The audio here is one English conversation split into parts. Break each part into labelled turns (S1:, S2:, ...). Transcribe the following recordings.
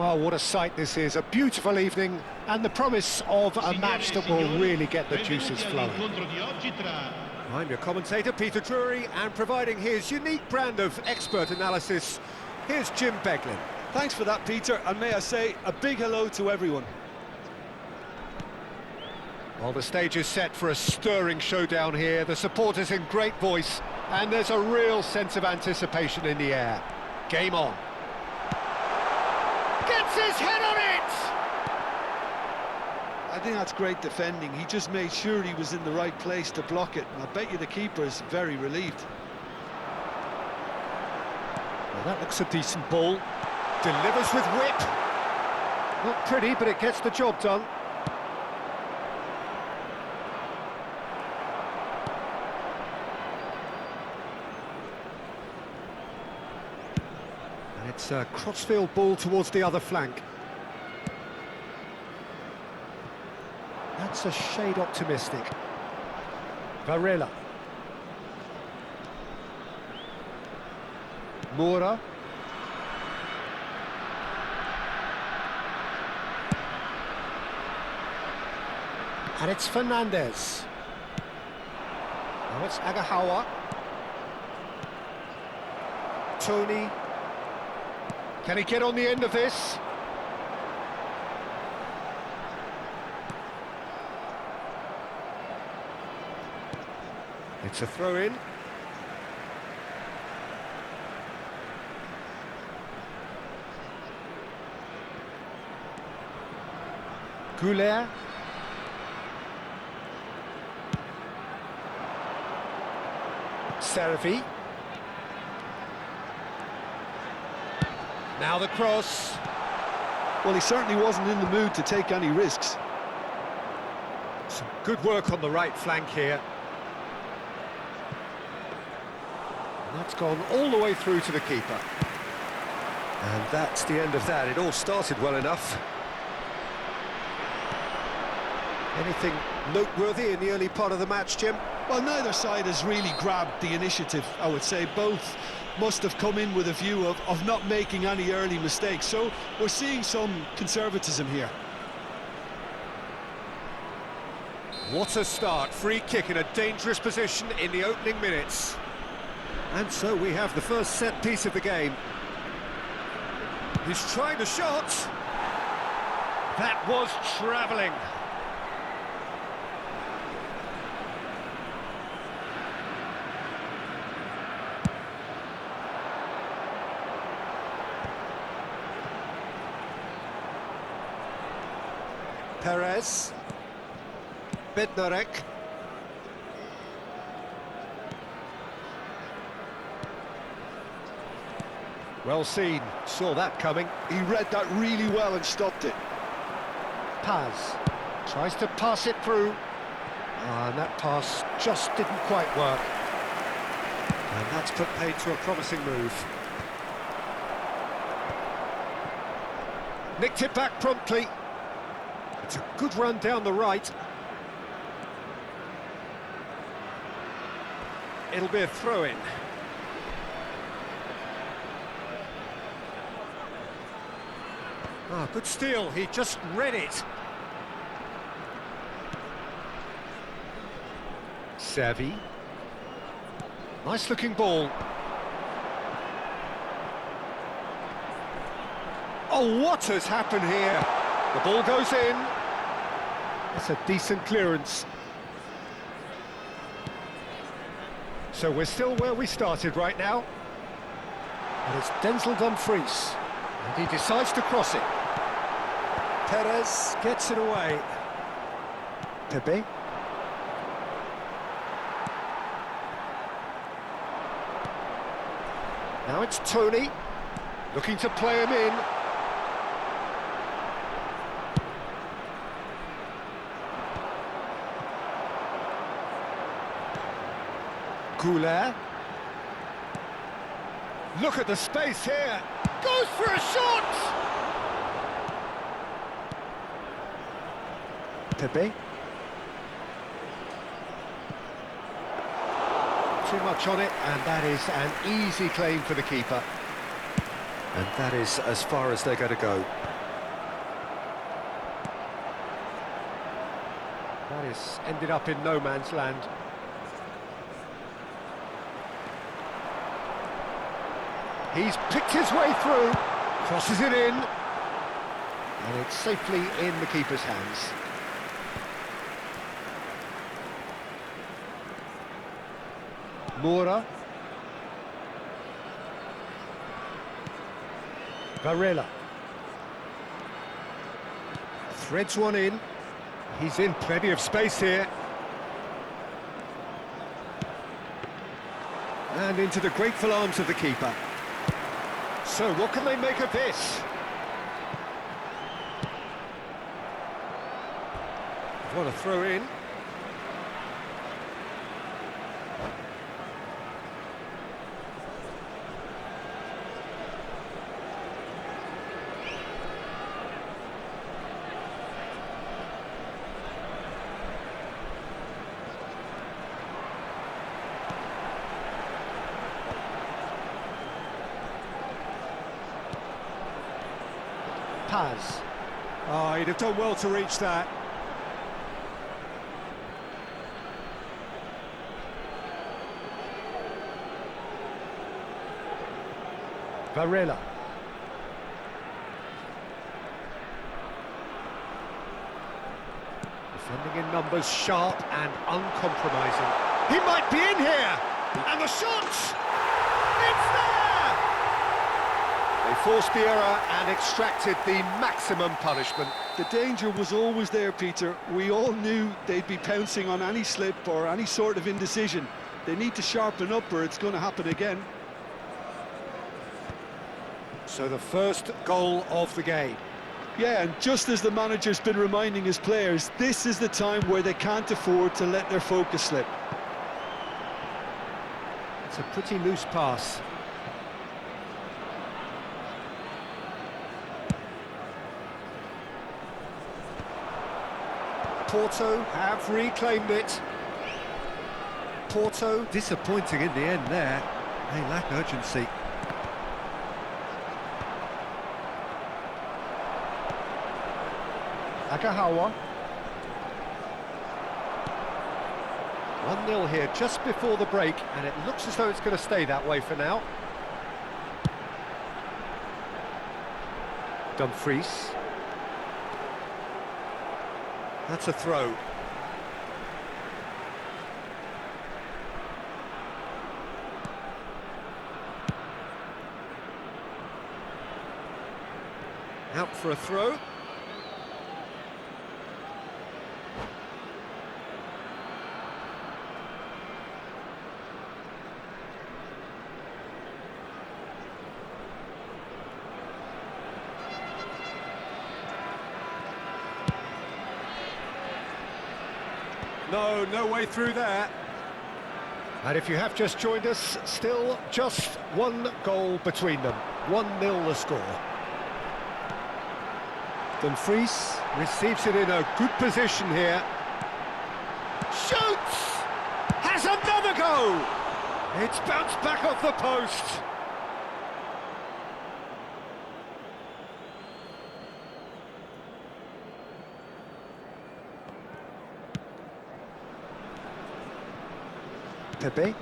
S1: Well, what a sight this is. A beautiful evening and the promise of a match that will really get the juices flowing. I'm your commentator, Peter Drury, and providing his unique brand of expert analysis, here's Jim Beglin.
S2: Thanks for that, Peter, and may I say a big hello to everyone.
S1: Well, the stage is set for a stirring showdown here. The supporters in great voice, and there's a real sense of anticipation in the air. Game on. Gets his head on it!
S2: I think that's great defending. He just made sure he was in the right place to block it, and I bet you the keeper is very relieved.
S1: Well, that looks a decent ball. Delivers with whip. Not pretty, but it gets the job done. And it's a crossfield ball towards the other flank. That's a shade optimistic. Varela. Moura. And it's Fernandez. Now it's Agahawa. Tony. Can he get on the end of this? It's a throw-in. Goulet. Servi. Now the cross.
S2: Well, he certainly wasn't in the mood to take any risks.
S1: Some good work on the right flank here. And that's gone all the way through to the keeper. And that's the end of that. It all started well enough. Anything noteworthy in the early part of the match, Jim?
S2: Well, neither side has really grabbed the initiative, I would say. Both must have come in with a view of not making any early mistakes. So we're seeing some conservatism here.
S1: What a start. Free kick in a dangerous position in the opening minutes. And so we have the first set piece of the game. He's trying the shot. That was travelling. Perez. Bednarek. Well seen, saw that coming.
S2: He read that really well and stopped it.
S1: Paz tries to pass it through. And that pass just didn't quite work. And that's put paid to a promising move. Nicked it back promptly. It's a good run down the right. It'll be a throw-in. Ah, good steal, he just read it. Servi. Nice looking ball. Oh, what has happened here? The ball goes in. That's a decent clearance. So we're still where we started right now. And it's Denzel Dumfries. And he decides to cross it. Perez gets it away. Pepe. Now it's Tony, looking to play him in. Goulet. Look at the space here. Goes for a shot! Pepe. Too much on it, and that is an easy claim for the keeper. And that is as far as they're going to go. That is ended up in no man's land. He's picked his way through, crosses it in, and it's safely in the keeper's hands. Moura. Varela. Threads one in. He's in plenty of space here. And into the grateful arms of the keeper. So what can they make of this? What a throw in. Paz. Oh, he'd have done well to reach that. Varela. Defending in numbers, sharp and uncompromising. He might be in here! And the shot! It's there! They forced the error and extracted the maximum punishment.
S2: The danger was always there, Peter. We all knew they'd be pouncing on any slip or any sort of indecision. They need to sharpen up or it's going to happen again.
S1: So the first goal of the game.
S2: Yeah, and just as the manager's been reminding his players, this is the time where they can't afford to let their focus slip.
S1: It's a pretty loose pass. Porto have reclaimed it. Porto disappointing in the end there. They lack urgency. Agahawa. 1-0 here just before the break, and it looks as though it's going to stay that way for now. Dumfries. That's a throw. Out for a throw. No way through there. And if you have just joined us, still just one goal between them. 1-0 the score. Dumfries receives it in a good position here. Shoots! Has another go! It's bounced back off the post. Pepe.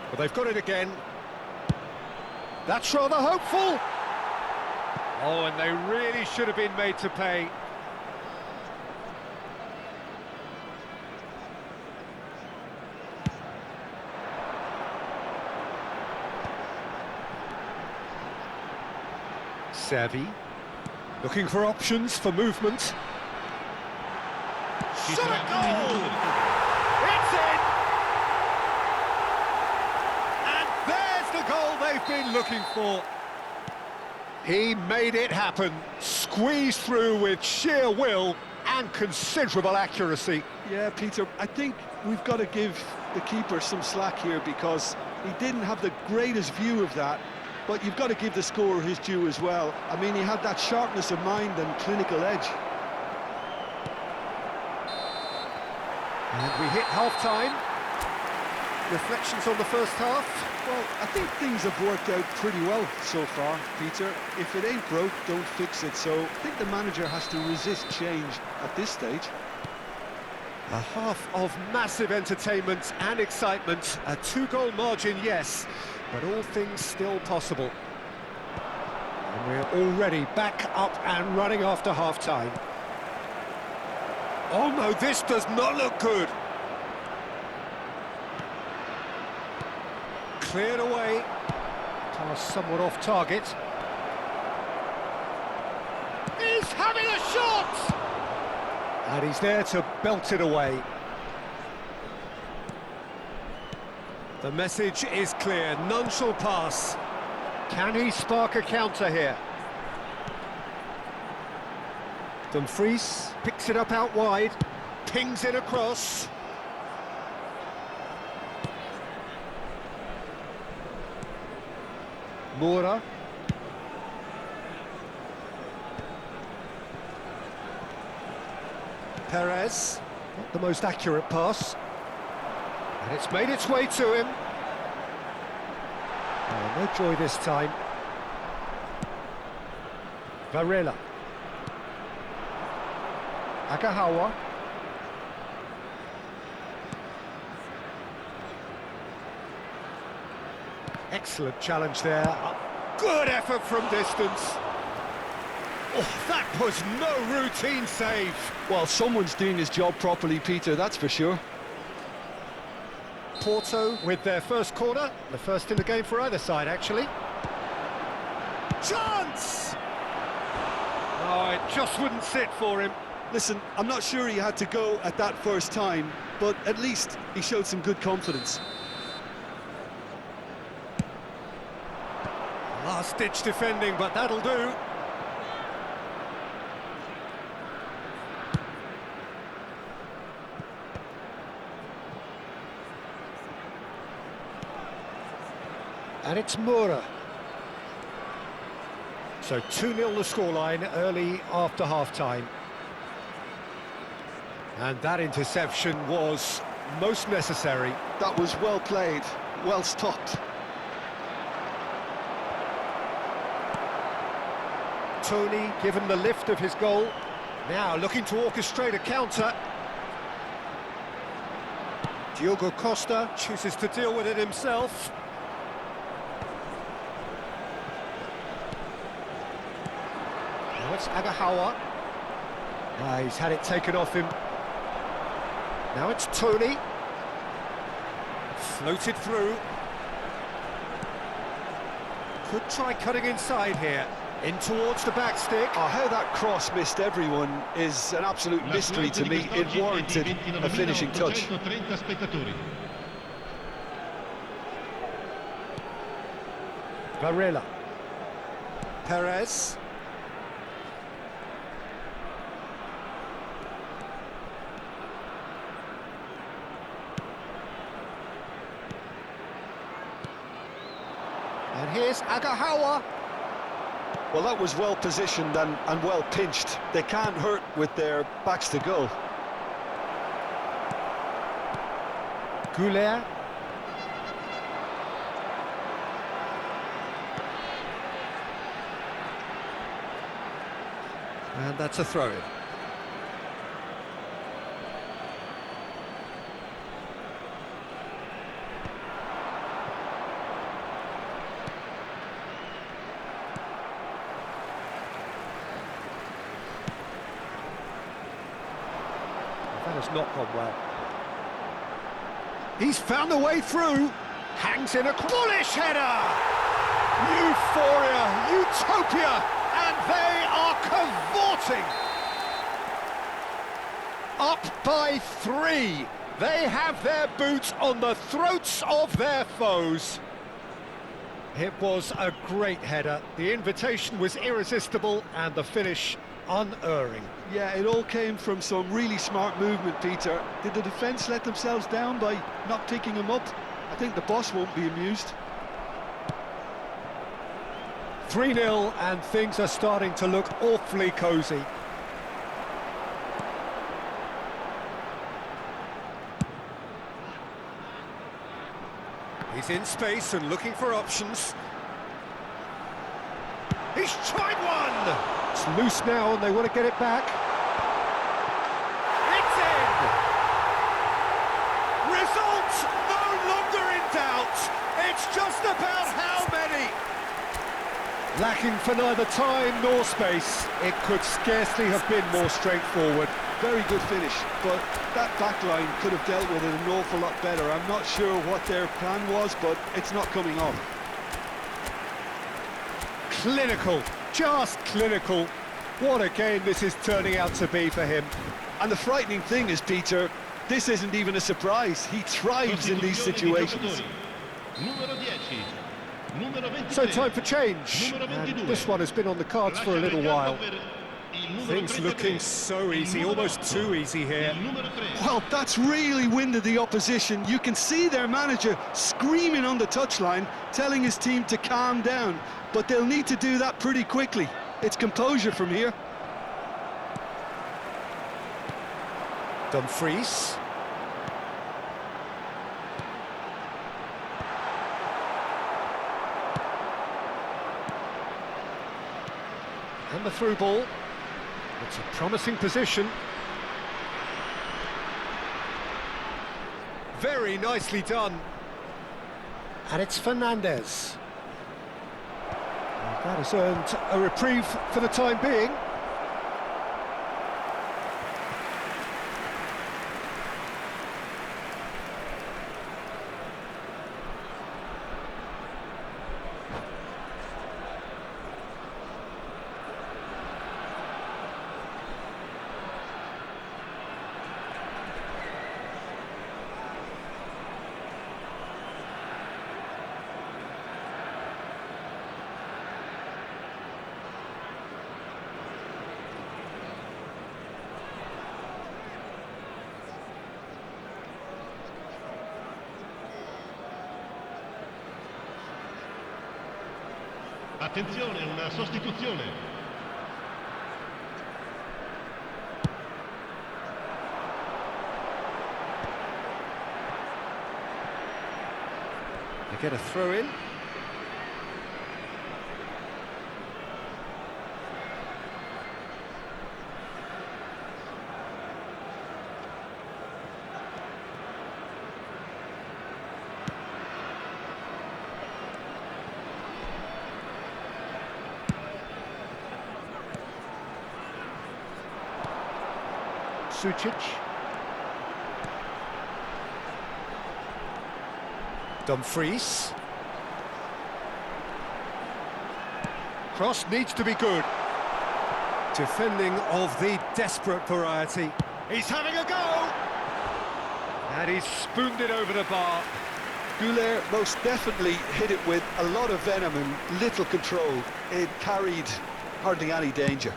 S1: Well, they've got it again. That's rather hopeful. Oh, and they really should have been made to pay. Xavi, looking for options for movement. Shot a goal! It's in! And there's the goal they've been looking for. He made it happen, squeezed through with sheer will and considerable accuracy.
S2: Yeah, Peter, I think we've got to give the keeper some slack here because he didn't have the greatest view of that. But you've got to give the scorer his due as well. I mean, he had that sharpness of mind and clinical edge.
S1: And we hit half-time. Reflections on the first half?
S2: Well, I think things have worked out pretty well so far, Peter. If it ain't broke, don't fix it. So I think the manager has to resist change at this stage.
S1: A half of massive entertainment and excitement. A 2-goal margin, yes, but all things still possible. And we're already back up and running after half-time. Oh no, this does not look good. Cleared away. Pass somewhat off target. He's having a shot! And he's there to belt it away. The message is clear, none shall pass. Can he spark a counter here? Dumfries picks it up out wide, pings it across. Moura. Perez, not the most accurate pass. And it's made its way to him. Oh, no joy this time. Varela. Agahawa. Excellent challenge there. Good effort from distance. Oh, that was no routine save.
S2: Well, someone's doing his job properly, Peter, that's for sure.
S1: Porto with their first corner. The first in the game for either side, actually. Chance! Oh, it just wouldn't sit for him.
S2: Listen, I'm not sure he had to go at that first time, but at least he showed some good confidence.
S1: Last-ditch defending, but that'll do. And it's Moura. So 2-0 the scoreline early after half-time. And that interception was most necessary.
S2: That was well played, well stopped.
S1: Tony given the lift of his goal. Now looking to orchestrate a counter. Diogo Costa chooses to deal with it himself. Now it's Agahawa. He's had it taken off him. Now it's Tony. Floated through. Could try cutting inside here. In towards the back stick.
S2: Oh, how that cross missed everyone is an absolute mystery to me. It warranted a finishing touch.
S1: Varela. Perez. And here's Agahawa.
S2: Well, that was well positioned and well pinched. They can't hurt with their backs to goal.
S1: Goulet. And that's a throw-in. That has not gone well. He's found a way through. Hangs in a bullish header. Euphoria, utopia, and they are cavorting. Up by 3. They have their boots on the throats of their foes. It was a great header. The invitation was irresistible and the finish unerring.
S2: Yeah, it all came from some really smart movement, Peter. Did the defence let themselves down by not picking him up? I think the boss won't be amused.
S1: 3-0 and things are starting to look awfully cosy. He's in space and looking for options. He's tried one! It's loose now and they want to get it back. It's in! Result no longer in doubt. It's just about how many. Lacking for neither time nor space. It could scarcely have been more straightforward.
S2: Very good finish, but that back line could have dealt with it an awful lot better. I'm not sure what their plan was, but it's not coming off.
S1: Clinical, just clinical. What a game this is turning out to be for him.
S2: And the frightening thing is, Peter, this isn't even a surprise. He thrives in these situations.
S1: So time for change. And this one has been on the cards for a little while. Things looking so easy, almost too easy here.
S2: Well, that's really winded the opposition. You can see their manager screaming on the touchline, telling his team to calm down. But they'll need to do that pretty quickly. It's composure from here.
S1: Dumfries. And the through ball. It's a promising position. Very nicely done. And it's Fernandez. That has earned a reprieve for the time being.
S3: Attenzione, una sostituzione.
S1: They get a throw in. Sucic. Dumfries. Cross needs to be good. Defending of the desperate variety. He's having a go! And he's spooned it over the bar.
S2: Goulet most definitely hit it with a lot of venom and little control. It carried hardly any danger.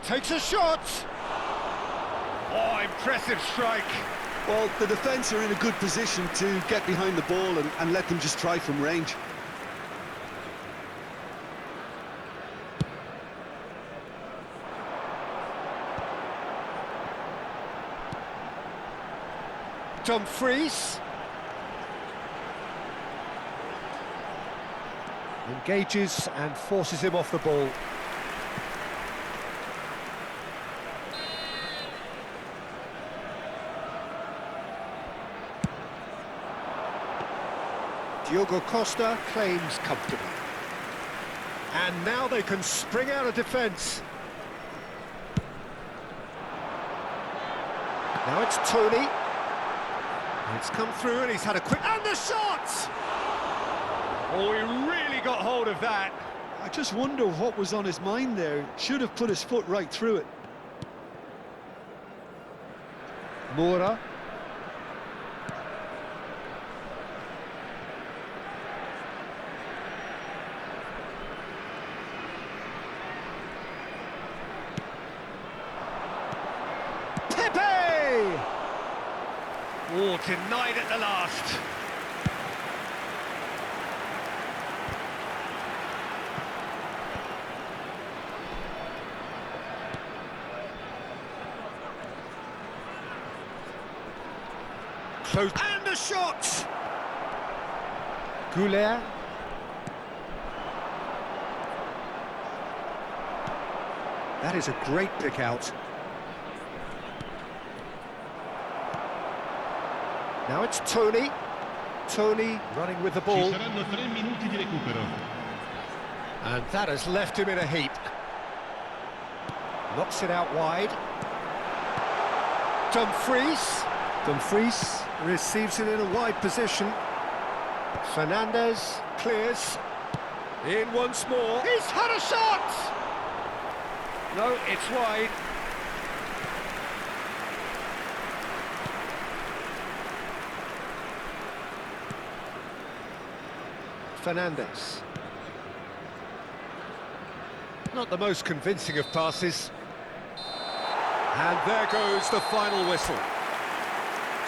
S1: Takes a shot! Oh, impressive strike.
S2: Well, the defence are in a good position to get behind the ball and let them just try from range.
S1: Dumfries. Engages and forces him off the ball. Diogo Costa claims comfortably. And now they can spring out of defence. Now it's Tony. It's come through and he's had a quick... And the shot! Oh, he really got hold of that.
S2: I just wonder what was on his mind there. Should have put his foot right through it.
S1: Moura. Oh, denied at the last. So, and a shot! Goulet. That is a great pick out. Now it's Tony. Tony running with the
S3: Ci
S1: ball.
S3: saranno 3 minuti di recupero.
S1: And that has left him in a heap. Knocks it out wide. Dumfries. Dumfries receives it in a wide position. Fernandez clears. In once more. He's had a shot! No, it's wide. Fernandez. Not the most convincing of passes. And there goes the final whistle.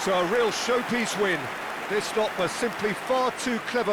S1: So a real showpiece win. This lot was simply far too clever